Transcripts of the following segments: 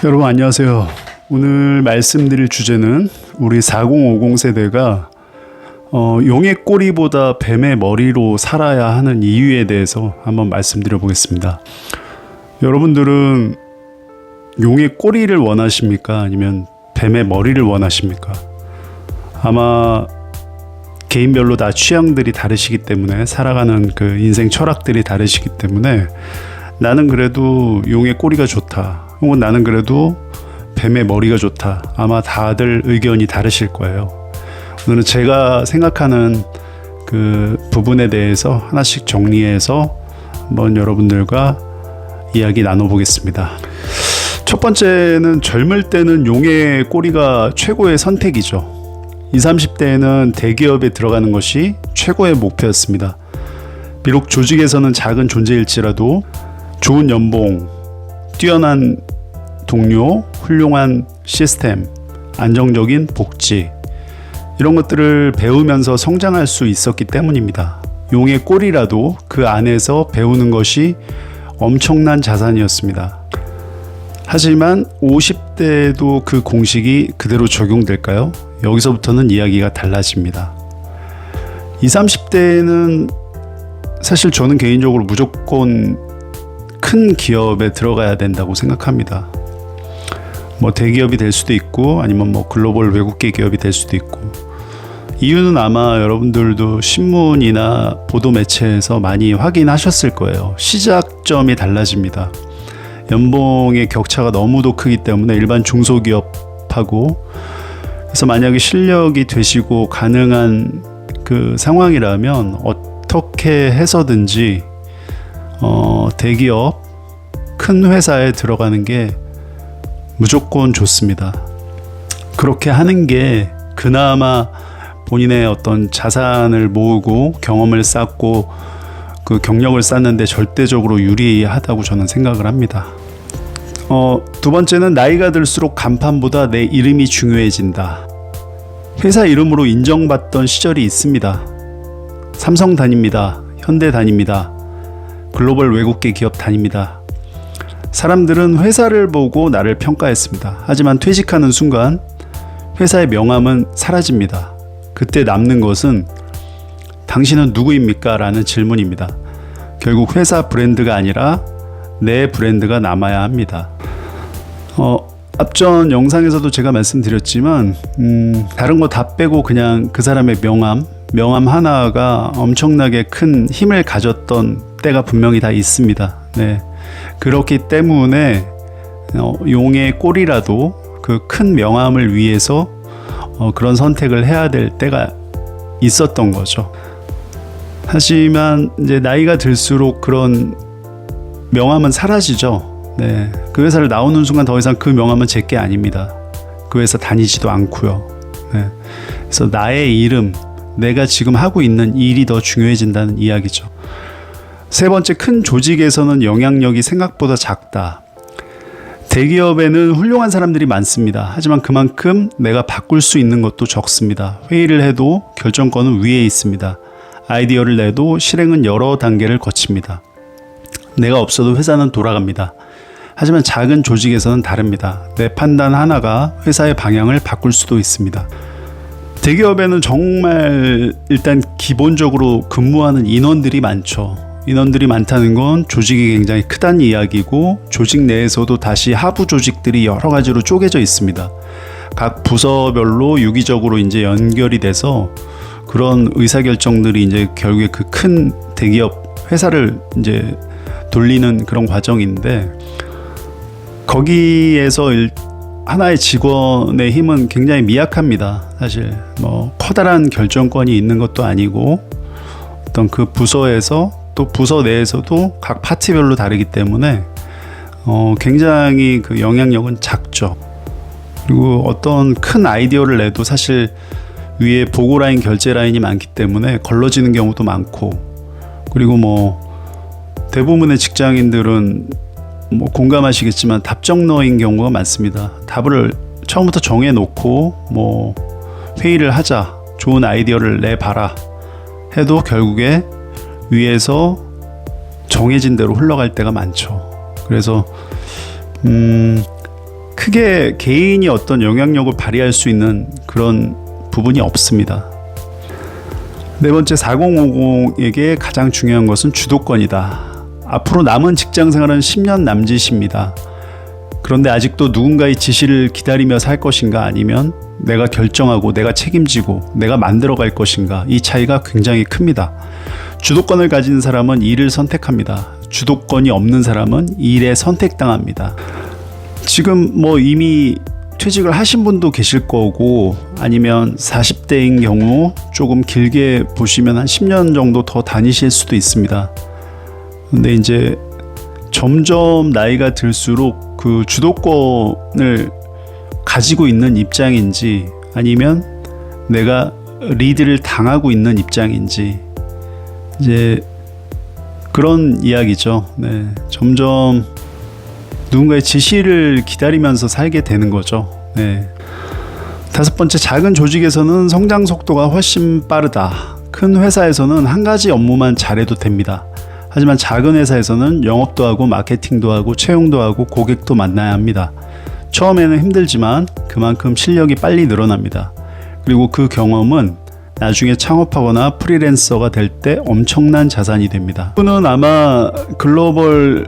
여러분 안녕하세요. 오늘 말씀드릴 주제는 우리 4050 세대가 용의 꼬리보다 뱀의 머리로 살아야 하는 이유에 대해서 한번 말씀드려 보겠습니다. 여러분들은 용의 꼬리를 원하십니까? 아니면 뱀의 머리를 원하십니까? 아마 개인별로 다 취향들이 다르시기 때문에, 살아가는 그 인생 철학들이 다르시기 때문에 나는 그래도 용의 꼬리가 좋다, 혹은 나는 그래도 뱀의 머리가 좋다, 아마 다들 의견이 다르실 거예요. 오늘은 제가 생각하는 그 부분에 대해서 하나씩 정리해서 한번 여러분들과 이야기 나눠보겠습니다. 첫 번째는 젊을 때는 용의 꼬리가 최고의 선택이죠. 20, 30대에는 대기업에 들어가는 것이 최고의 목표였습니다. 비록 조직에서는 작은 존재일지라도 좋은 연봉, 뛰어난 동료, 훌륭한 시스템, 안정적인 복지, 이런 것들을 배우면서 성장할 수 있었기 때문입니다. 용의 꼬리라도 그 안에서 배우는 것이 엄청난 자산이었습니다. 하지만 50대에도 그 공식이 그대로 적용될까요? 여기서부터는 이야기가 달라집니다. 20, 30대에는 사실 저는 개인적으로 무조건 큰 기업에 들어가야 된다고 생각합니다. 뭐 대기업이 될 수도 있고, 아니면 뭐 글로벌 외국계 기업이 될 수도 있고. 이유는 아마 여러분들도 신문이나 보도 매체에서 많이 확인하셨을 거예요. 시작점이 달라집니다. 연봉의 격차가 너무도 크기 때문에 일반 중소기업하고, 그래서 만약에 실력이 되시고 가능한 그 상황이라면 어떻게 해서든지 대기업, 큰 회사에 들어가는 게 무조건 좋습니다. 그렇게 하는 게 그나마 본인의 어떤 자산을 모으고 경험을 쌓고 그 경력을 쌓는데 절대적으로 유리하다고 저는 생각을 합니다. 두 번째는 나이가 들수록 간판보다 내 이름이 중요해진다. 회사 이름으로 인정받던 시절이 있습니다. 삼성 다닙니다. 현대 다닙니다. 글로벌 외국계 기업 다닙니다. 사람들은 회사를 보고 나를 평가했습니다. 하지만 퇴직하는 순간 회사의 명함은 사라집니다. 그때 남는 것은 당신은 누구입니까? 라는 질문입니다. 결국 회사 브랜드가 아니라 내 브랜드가 남아야 합니다. 앞전 영상에서도 제가 말씀드렸지만 다른 거 다 빼고 그냥 그 사람의 명함 하나가 엄청나게 큰 힘을 가졌던 때가 분명히 다 있습니다. 네. 그렇기 때문에 용의 꼬리라도 그 큰 명함을 위해서 그런 선택을 해야 될 때가 있었던 거죠. 하지만 이제 나이가 들수록 그런 명함은 사라지죠. 네. 그 회사를 나오는 순간 더 이상 그 명함은 제게 아닙니다. 그 회사 다니지도 않고요. 네. 그래서 나의 이름, 내가 지금 하고 있는 일이 더 중요해진다는 이야기죠. 세 번째, 큰 조직에서는 영향력이 생각보다 작다. 대기업에는 훌륭한 사람들이 많습니다. 하지만 그만큼 내가 바꿀 수 있는 것도 적습니다. 회의를 해도 결정권은 위에 있습니다. 아이디어를 내도 실행은 여러 단계를 거칩니다. 내가 없어도 회사는 돌아갑니다. 하지만 작은 조직에서는 다릅니다. 내 판단 하나가 회사의 방향을 바꿀 수도 있습니다. 대기업에는 정말 일단 기본적으로 근무하는 인원들이 많죠. 인원들이 많다는 건 조직이 굉장히 크다는 이야기고, 조직 내에서도 다시 하부 조직들이 여러 가지로 쪼개져 있습니다. 각 부서별로 유기적으로 이제 연결이 돼서 그런 의사결정들이 이제 결국에 그 큰 대기업 회사를 이제 돌리는 그런 과정인데, 거기에서 하나의 직원의 힘은 굉장히 미약합니다. 사실 뭐 커다란 결정권이 있는 것도 아니고, 어떤 그 부서에서 또 부서 내에서도 각 파트별로 다르기 때문에 굉장히 그 영향력은 작죠. 그리고 어떤 큰 아이디어를 내도 사실 위에 보고 라인, 결제 라인이 많기 때문에 걸러지는 경우도 많고, 그리고 뭐 대부분의 직장인들은 뭐 공감하시겠지만 답정너인 경우가 많습니다. 답을 처음부터 정해놓고 뭐 회의를 하자, 좋은 아이디어를 내봐라 해도 결국에 위에서 정해진 대로 흘러갈 때가 많죠. 그래서 크게 개인이 어떤 영향력을 발휘할 수 있는 그런 부분이 없습니다. 네 번째, 4050에게 가장 중요한 것은 주도권이다. 앞으로 남은 직장 생활은 10년 남짓입니다. 그런데 아직도 누군가의 지시를 기다리며 살 것인가, 아니면 내가 결정하고 내가 책임지고 내가 만들어갈 것인가, 이 차이가 굉장히 큽니다. 주도권을 가진 사람은 일을 선택합니다. 주도권이 없는 사람은 일에 선택당합니다. 지금 뭐 이미 퇴직을 하신 분도 계실 거고, 아니면 40대인 경우 조금 길게 보시면 한 10년 정도 더 다니실 수도 있습니다. 근데 이제 점점 나이가 들수록 그 주도권을 가지고 있는 입장인지, 아니면 내가 리드를 당하고 있는 입장인지, 이제 그런 이야기죠. 네, 점점 누군가의 지시를 기다리면서 살게 되는 거죠. 네. 다섯 번째, 작은 조직에서는 성장 속도가 훨씬 빠르다. 큰 회사에서는 한 가지 업무만 잘해도 됩니다. 하지만 작은 회사에서는 영업도 하고 마케팅도 하고 채용도 하고 고객도 만나야 합니다. 처음에는 힘들지만 그만큼 실력이 빨리 늘어납니다. 그리고 그 경험은 나중에 창업하거나 프리랜서가 될 때 엄청난 자산이 됩니다. 그는 아마 글로벌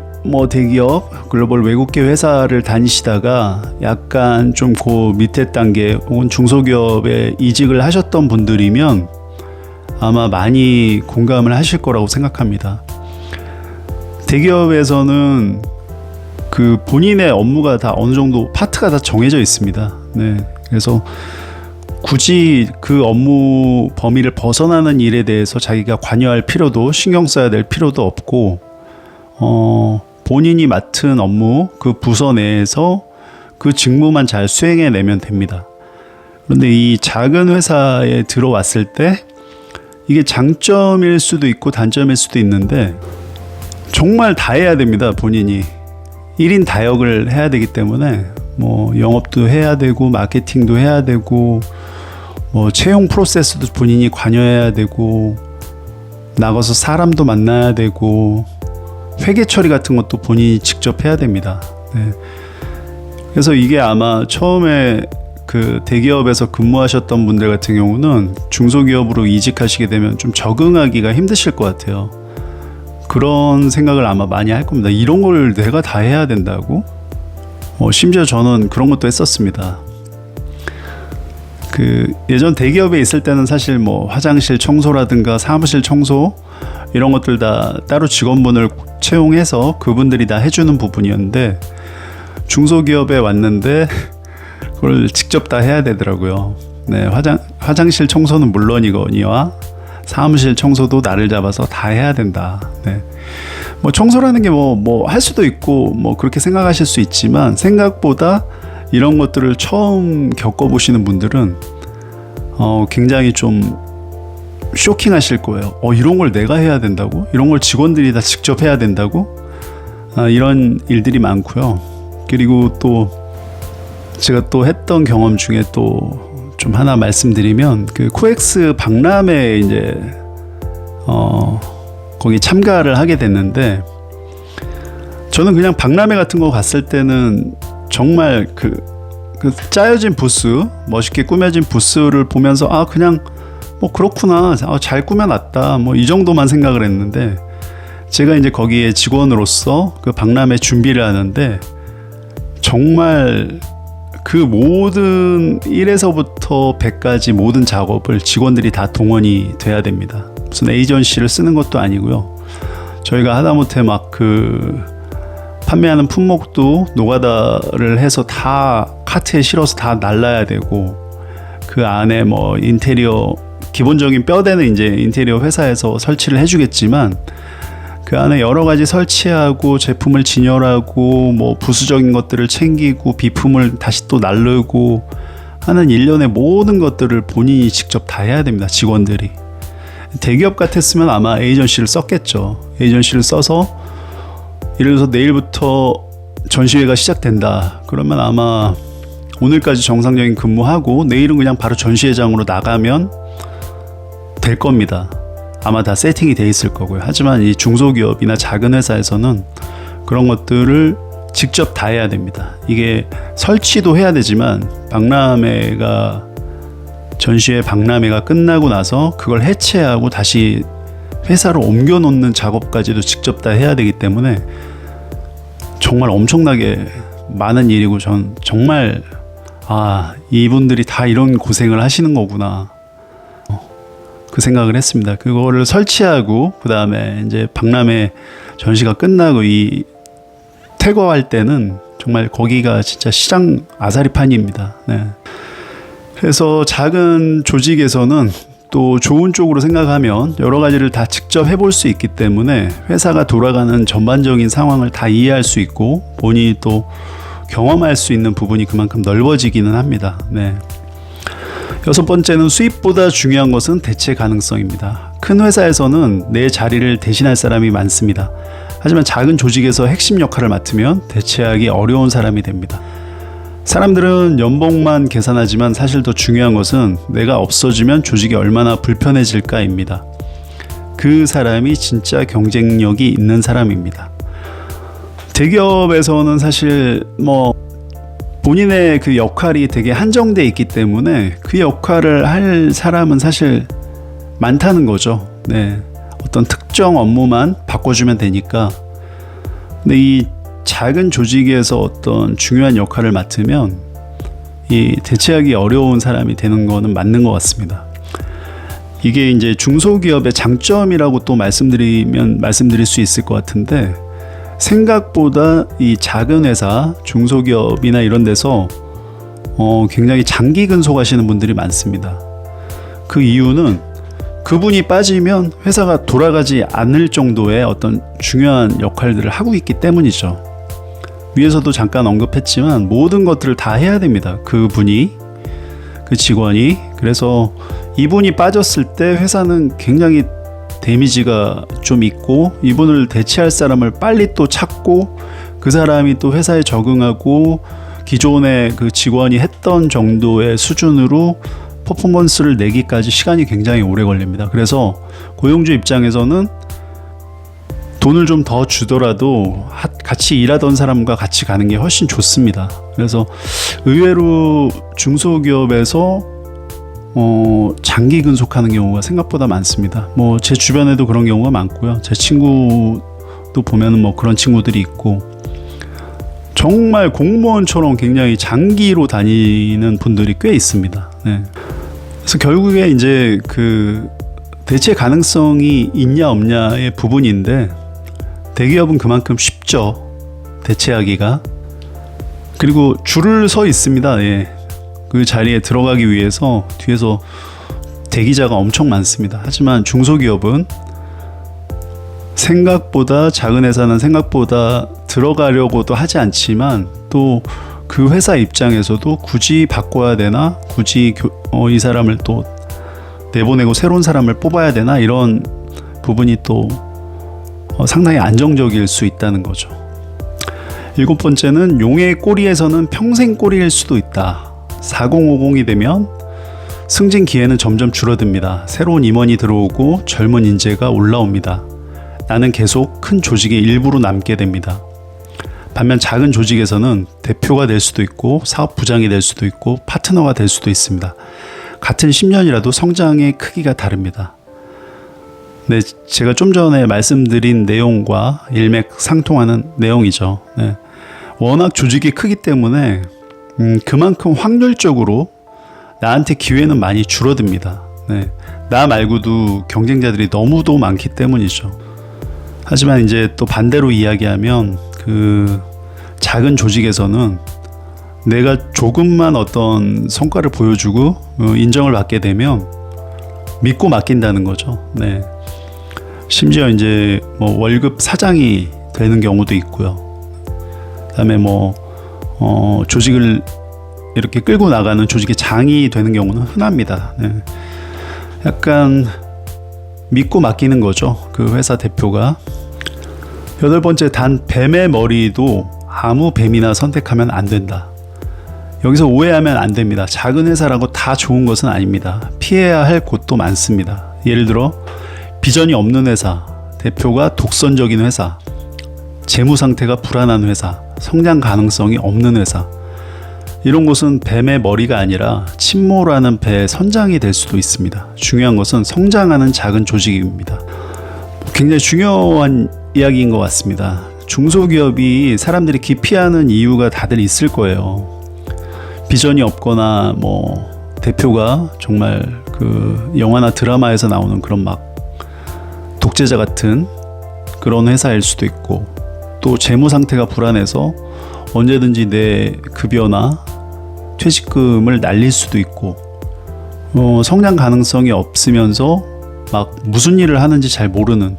대기업, 글로벌 외국계 회사를 다니시다가 약간 좀 그 밑에 단계 혹은 중소기업에 이직을 하셨던 분들이면 아마 많이 공감을 하실 거라고 생각합니다. 대기업에서는 그 본인의 업무가 다 어느 정도 파트가 다 정해져 있습니다. 네, 그래서 굳이 그 업무 범위를 벗어나는 일에 대해서 자기가 관여할 필요도, 신경 써야 될 필요도 없고, 본인이 맡은 업무, 그 부서 내에서 그 직무만 잘 수행해내면 됩니다. 그런데 이 작은 회사에 들어왔을 때 이게 장점일 수도 있고 단점일 수도 있는데, 정말 다 해야 됩니다. 본인이 1인 다역을 해야 되기 때문에 뭐 영업도 해야 되고 마케팅도 해야 되고 뭐 채용 프로세스도 본인이 관여해야 되고 나가서 사람도 만나야 되고 회계 처리 같은 것도 본인이 직접 해야 됩니다. 네. 그래서 이게 아마 처음에 그 대기업에서 근무하셨던 분들 같은 경우는 중소기업으로 이직하시게 되면 좀 적응하기가 힘드실 것 같아요. 그런 생각을 아마 많이 할 겁니다. 이런 걸 내가 다 해야 된다고? 심지어 저는 그런 것도 했었습니다. 그 예전 대기업에 있을 때는 사실 뭐 화장실 청소라든가 사무실 청소 이런 것들 다 따로 직원분을 채용해서 그분들이 다 해주는 부분이었는데, 중소기업에 왔는데 그걸 직접 다 해야 되더라고요. 네, 화장실 청소는 물론이거니와 사무실 청소도 나를 잡아서 다 해야 된다. 네. 뭐 청소라는 게 뭐 할 수도 있고 뭐 그렇게 생각하실 수 있지만, 생각보다 이런 것들을 처음 겪어보시는 분들은 굉장히 좀 쇼킹하실 거예요. 이런 걸 내가 해야 된다고? 이런 걸 직원들이 다 직접 해야 된다고? 이런 일들이 많고요. 그리고 또 제가 또 했던 경험 중에 또 좀 하나 말씀드리면, 그 코엑스 박람회에 이제 거기 참가를 하게 됐는데, 저는 그냥 박람회 같은 거 갔을 때는 정말 그 짜여진 부스, 멋있게 꾸며진 부스를 보면서 그냥 뭐 그렇구나, 잘 꾸며놨다, 뭐 이 정도만 생각을 했는데, 제가 이제 거기에 직원으로서 그 박람회 준비를 하는데 정말 그 모든 1에서부터 100까지 모든 작업을 직원들이 다 동원이 돼야 됩니다. 무슨 에이전시를 쓰는 것도 아니고요. 저희가 하다못해 막 그 판매하는 품목도 노가다를 해서 다 카트에 실어서 다 날라야 되고, 그 안에 뭐 인테리어 기본적인 뼈대는 이제 인테리어 회사에서 설치를 해주겠지만, 그 안에 여러 가지 설치하고 제품을 진열하고 뭐 부수적인 것들을 챙기고 비품을 다시 또 나르고 하는 일련의 모든 것들을 본인이 직접 다 해야 됩니다. 직원들이. 대기업 같았으면 아마 에이전시를 썼겠죠. 에이전시를 써서 예를 들어서 내일부터 전시회가 시작된다 그러면 아마 오늘까지 정상적인 근무하고 내일은 그냥 바로 전시회장으로 나가면 될 겁니다. 아마 다 세팅이 돼 있을 거고요. 하지만 이 중소기업이나 작은 회사에서는 그런 것들을 직접 다 해야 됩니다. 이게 설치도 해야 되지만 전시회 박람회가 끝나고 나서 그걸 해체하고 다시 회사로 옮겨 놓는 작업까지도 직접 다 해야 되기 때문에 정말 엄청나게 많은 일이고, 전 정말 이분들이 다 이런 고생을 하시는 거구나, 그 생각을 했습니다. 그거를 설치하고 그 다음에 이제 박람회 전시가 끝나고 이 퇴거할 때는 정말 거기가 진짜 시장 아사리판입니다. 네. 그래서 작은 조직에서는 또 좋은 쪽으로 생각하면 여러 가지를 다 직접 해볼 수 있기 때문에 회사가 돌아가는 전반적인 상황을 다 이해할 수 있고 본인이 또 경험할 수 있는 부분이 그만큼 넓어지기는 합니다. 네. 6번째는 수입보다 중요한 것은 대체 가능성입니다. 큰 회사에서는 내 자리를 대신할 사람이 많습니다. 하지만 작은 조직에서 핵심 역할을 맡으면 대체하기 어려운 사람이 됩니다. 사람들은 연봉만 계산하지만 사실 더 중요한 것은 내가 없어지면 조직이 얼마나 불편해질까입니다. 그 사람이 진짜 경쟁력이 있는 사람입니다. 대기업에서는 사실 본인의 그 역할이 되게 한정돼 있기 때문에 그 역할을 할 사람은 사실 많다는 거죠. 네. 어떤 특정 업무만 바꿔주면 되니까. 근데 이 작은 조직에서 어떤 중요한 역할을 맡으면 이 대체하기 어려운 사람이 되는 거는 맞는 것 같습니다. 이게 이제 중소기업의 장점이라고 또 말씀드릴 수 있을 것 같은데, 생각보다 이 작은 회사, 중소기업이나 이런 데서 굉장히 장기 근속하시는 분들이 많습니다. 그 이유는 그분이 빠지면 회사가 돌아가지 않을 정도의 어떤 중요한 역할들을 하고 있기 때문이죠. 위에서도 잠깐 언급했지만 모든 것들을 다 해야 됩니다. 그 직원이. 그래서 이분이 빠졌을 때 회사는 굉장히 데미지가 좀 있고, 이분을 대체할 사람을 빨리 또 찾고 그 사람이 또 회사에 적응하고 기존의 그 직원이 했던 정도의 수준으로 퍼포먼스를 내기까지 시간이 굉장히 오래 걸립니다. 그래서 고용주 입장에서는 돈을 좀 더 주더라도 같이 일하던 사람과 같이 가는 게 훨씬 좋습니다. 그래서 의외로 중소기업에서 장기 근속하는 경우가 생각보다 많습니다. 제 주변에도 그런 경우가 많고요. 제 친구도 보면은 그런 친구들이 있고, 정말 공무원처럼 굉장히 장기로 다니는 분들이 꽤 있습니다. 네. 그래서 결국에 이제 그 대체 가능성이 있냐 없냐의 부분인데, 대기업은 그만큼 쉽죠, 대체하기가. 그리고 줄을 서 있습니다. 예. 그 자리에 들어가기 위해서 뒤에서 대기자가 엄청 많습니다. 하지만 중소기업은 작은 회사는 생각보다 들어가려고도 하지 않지만, 또 그 회사 입장에서도 굳이 바꿔야 되나, 굳이 이 사람을 또 내보내고 새로운 사람을 뽑아야 되나, 이런 부분이 또 상당히 안정적일 수 있다는 거죠. 7번째는 용의 꼬리에서는 평생 꼬리일 수도 있다. 4050이 되면 승진 기회는 점점 줄어듭니다. 새로운 임원이 들어오고 젊은 인재가 올라옵니다. 나는 계속 큰 조직의 일부로 남게 됩니다. 반면 작은 조직에서는 대표가 될 수도 있고 사업부장이 될 수도 있고 파트너가 될 수도 있습니다. 같은 10년이라도 성장의 크기가 다릅니다. 네, 제가 좀 전에 말씀드린 내용과 일맥상통하는 내용이죠. 네. 워낙 조직이 크기 때문에 그만큼 확률적으로 나한테 기회는 많이 줄어듭니다. 네. 나 말고도 경쟁자들이 너무도 많기 때문이죠. 하지만 이제 또 반대로 이야기하면 그 작은 조직에서는 내가 조금만 어떤 성과를 보여주고 인정을 받게 되면 믿고 맡긴다는 거죠. 네. 심지어 이제 월급 사장이 되는 경우도 있고요. 그다음에 조직을 이렇게 끌고 나가는 조직의 장이 되는 경우는 흔합니다. 네. 약간 믿고 맡기는 거죠, 그 회사 대표가. 8번째, 단 뱀의 머리도 아무 뱀이나 선택하면 안 된다. 여기서 오해하면 안 됩니다. 작은 회사라고 다 좋은 것은 아닙니다. 피해야 할 곳도 많습니다. 예를 들어 비전이 없는 회사, 대표가 독선적인 회사, 재무 상태가 불안한 회사, 성장 가능성이 없는 회사, 이런 곳은 뱀의 머리가 아니라 침몰하는 배의 선장이 될 수도 있습니다. 중요한 것은 성장하는 작은 조직입니다. 굉장히 중요한 이야기인 것 같습니다. 중소기업이 사람들이 기피하는 이유가 다들 있을 거예요. 비전이 없거나 대표가 정말 그 영화나 드라마에서 나오는 그런 막 독재자 같은 그런 회사일 수도 있고, 또 재무 상태가 불안해서 언제든지 내 급여나 퇴직금을 날릴 수도 있고, 성장 가능성이 없으면서 막 무슨 일을 하는지 잘 모르는,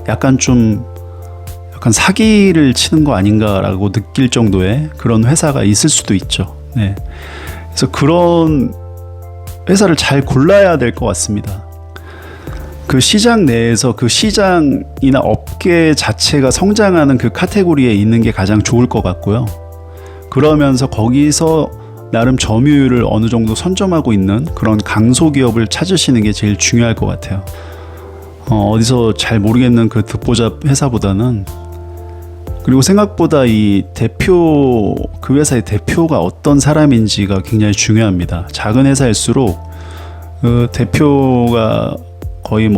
약간 사기를 치는 거 아닌가라고 느낄 정도의 그런 회사가 있을 수도 있죠. 네. 그래서 그런 회사를 잘 골라야 될 것 같습니다. 그 시장 내에서 그 시장이나 업계 자체가 성장하는 그 카테고리에 있는 게 가장 좋을 것 같고요. 그러면서 거기서 나름 점유율을 어느 정도 선점하고 있는 그런 강소기업을 찾으시는 게 제일 중요할 것 같아요. 어디서 잘 모르겠는 그 듣보잡 회사보다는, 그리고 생각보다 이 대표, 그 회사의 대표가 어떤 사람인지가 굉장히 중요합니다. 작은 회사일수록 그 대표가 거의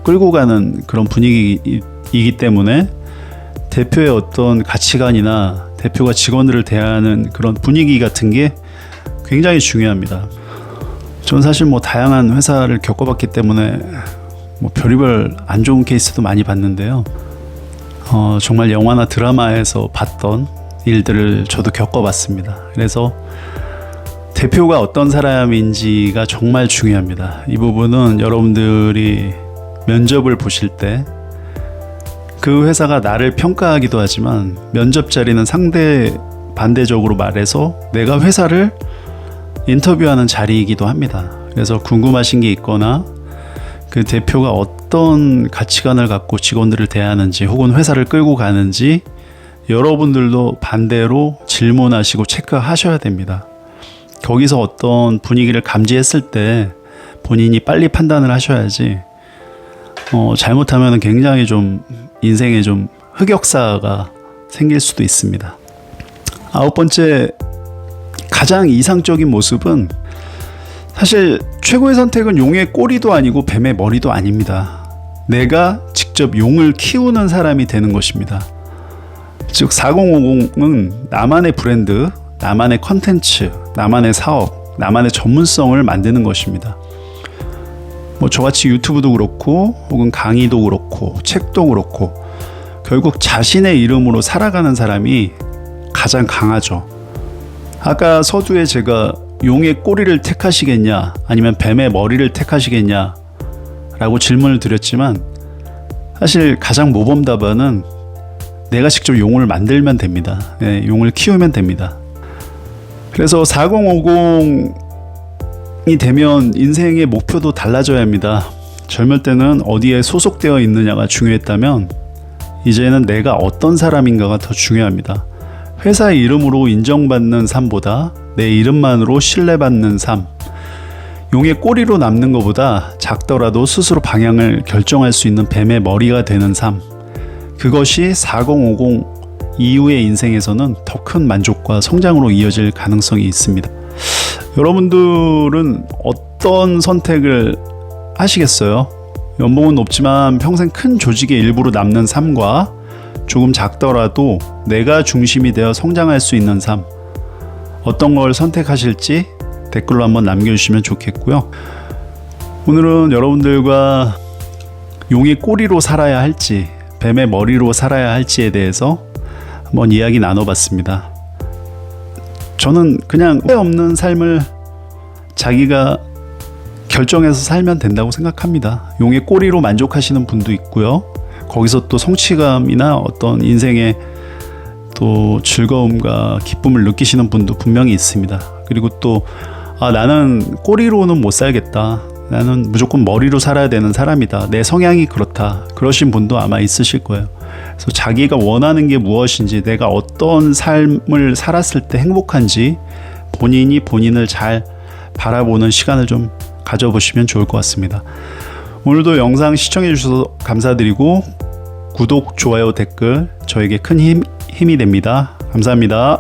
끌고 가는 그런 분위기이기 때문에 대표의 어떤 가치관이나 대표가 직원들을 대하는 그런 분위기 같은 게 굉장히 중요합니다. 저는 사실 다양한 회사를 겪어봤기 때문에 별의별 안 좋은 케이스도 많이 봤는데요. 정말 영화나 드라마에서 봤던 일들을 저도 겪어봤습니다. 그래서 대표가 어떤 사람인지가 정말 중요합니다. 이 부분은 여러분들이 면접을 보실 때 그 회사가 나를 평가하기도 하지만, 면접 자리는 반대적으로 말해서 내가 회사를 인터뷰하는 자리이기도 합니다. 그래서 궁금하신 게 있거나 그 대표가 어떤 가치관을 갖고 직원들을 대하는지 혹은 회사를 끌고 가는지 여러분들도 반대로 질문하시고 체크하셔야 됩니다. 거기서 어떤 분위기를 감지했을 때 본인이 빨리 판단을 하셔야지, 잘못하면 굉장히 인생에 흑역사가 생길 수도 있습니다. 9번째, 가장 이상적인 모습은 사실 최고의 선택은 용의 꼬리도 아니고 뱀의 머리도 아닙니다. 내가 직접 용을 키우는 사람이 되는 것입니다. 즉 4050은 나만의 브랜드, 나만의 컨텐츠, 나만의 사업, 나만의 전문성을 만드는 것입니다. 저같이 유튜브도 그렇고 혹은 강의도 그렇고 책도 그렇고 결국 자신의 이름으로 살아가는 사람이 가장 강하죠. 아까 서두에 제가 용의 꼬리를 택하시겠냐 아니면 뱀의 머리를 택하시겠냐 라고 질문을 드렸지만, 사실 가장 모범 답안은 내가 직접 용을 만들면 됩니다. 네, 용을 키우면 됩니다. 그래서 4050이 되면 인생의 목표도 달라져야 합니다. 젊을 때는 어디에 소속되어 있느냐가 중요했다면 이제는 내가 어떤 사람인가가 더 중요합니다. 회사의 이름으로 인정받는 삶보다 내 이름만으로 신뢰받는 삶, 용의 꼬리로 남는 것보다 작더라도 스스로 방향을 결정할 수 있는 뱀의 머리가 되는 삶, 그것이 4050 이후의 인생에서는 더 큰 만족과 성장으로 이어질 가능성이 있습니다. 여러분들은 어떤 선택을 하시겠어요? 연봉은 높지만 평생 큰 조직의 일부로 남는 삶과 조금 작더라도 내가 중심이 되어 성장할 수 있는 삶, 어떤 걸 선택하실지 댓글로 한번 남겨주시면 좋겠고요. 오늘은 여러분들과 용의 꼬리로 살아야 할지 뱀의 머리로 살아야 할지에 대해서 한번 이야기 나눠봤습니다. 저는 그냥 후회 없는 삶을 자기가 결정해서 살면 된다고 생각합니다. 용의 꼬리로 만족하시는 분도 있고요. 거기서 또 성취감이나 어떤 인생의 또 즐거움과 기쁨을 느끼시는 분도 분명히 있습니다. 그리고 또 나는 꼬리로는 못 살겠다, 나는 무조건 머리로 살아야 되는 사람이다, 내 성향이 그렇다, 그러신 분도 아마 있으실 거예요. 그래서 자기가 원하는 게 무엇인지, 내가 어떤 삶을 살았을 때 행복한지 본인이 본인을 잘 바라보는 시간을 좀 가져보시면 좋을 것 같습니다. 오늘도 영상 시청해 주셔서 감사드리고 구독, 좋아요, 댓글 저에게 큰 힘이 됩니다. 감사합니다.